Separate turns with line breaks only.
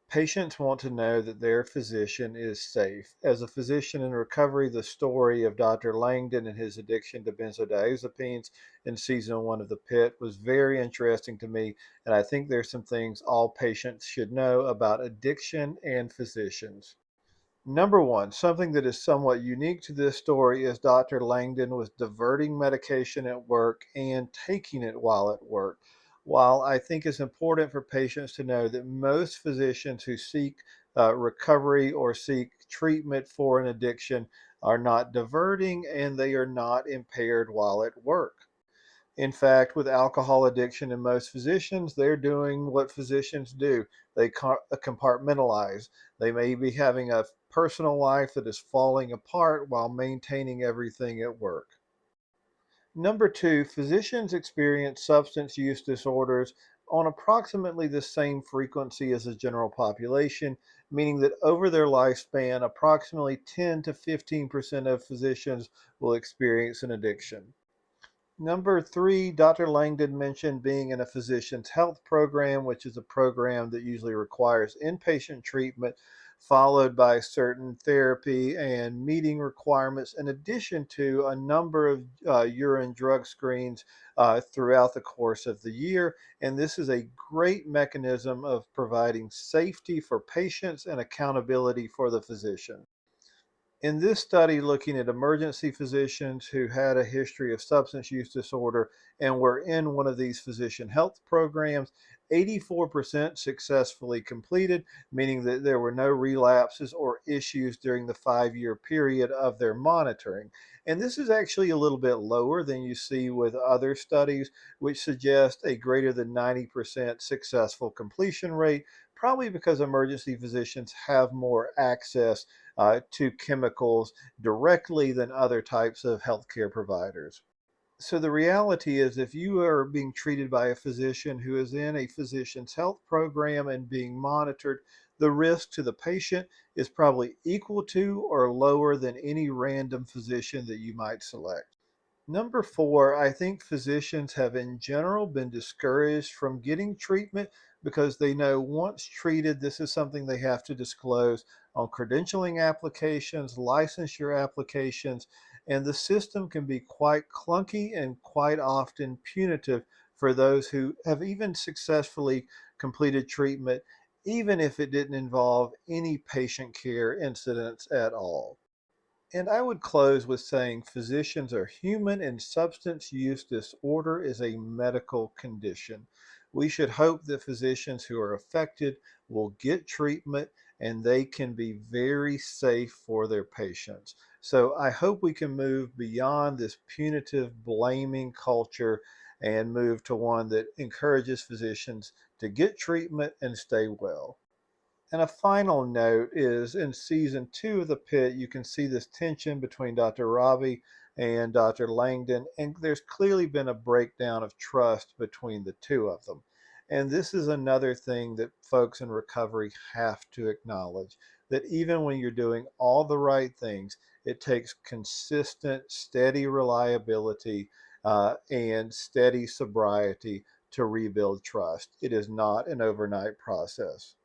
Patients want to know that their physician is safe. As a physician in recovery, the story of Dr. Langdon and his addiction to benzodiazepines in season one of The Pit was very interesting to me, and I think there's some things all patients should know about addiction and physicians. Number one, something that is somewhat unique to this story is Dr. Langdon was diverting medication at work and taking it while at work. While I think it's important for patients to know that most physicians who seek recovery or seek treatment for an addiction are not diverting and they are not impaired while at work. In fact, with alcohol addiction in most physicians, they're doing what physicians do. They compartmentalize. They may be having a personal life that is falling apart while maintaining everything at work. Number two, physicians experience substance use disorders on approximately the same frequency as the general population, meaning that over their lifespan, approximately 10 to 15% of physicians will experience an addiction. Number three, Dr. Langdon mentioned being in a physician's health program, which is a program that usually requires inpatient treatment, followed by certain therapy and meeting requirements, in addition to a number of urine drug screens throughout the course of the year. And this is a great mechanism of providing safety for patients and accountability for the physician. In this study, looking at emergency physicians who had a history of substance use disorder and were in one of these physician health programs, 84% successfully completed, meaning that there were no relapses or issues during the 5 year period of their monitoring. And this is actually a little bit lower than you see with other studies, which suggest a greater than 90% successful completion rate, probably because emergency physicians have more access to chemicals directly than other types of healthcare providers. So the reality is, if you are being treated by a physician who is in a physician's health program and being monitored, the risk to the patient is probably equal to or lower than any random physician that you might select. Number four, I think physicians have in general been discouraged from getting treatment because they know once treated, this is something they have to disclose on credentialing applications, licensure applications, and the system can be quite clunky and quite often punitive for those who have even successfully completed treatment, even if it didn't involve any patient care incidents at all. And I would close with saying physicians are human and substance use disorder is a medical condition. We should hope that physicians who are affected will get treatment and they can be very safe for their patients. So I hope we can move beyond this punitive blaming culture and move to one that encourages physicians to get treatment and stay well. And a final note is in season two of The Pit, you can see this tension between Dr. Ravi and Dr. Langdon, and there's clearly been a breakdown of trust between the two of them. And this is another thing that folks in recovery have to acknowledge, that even when you're doing all the right things, it takes consistent, steady reliability and steady sobriety to rebuild trust. It is not an overnight process.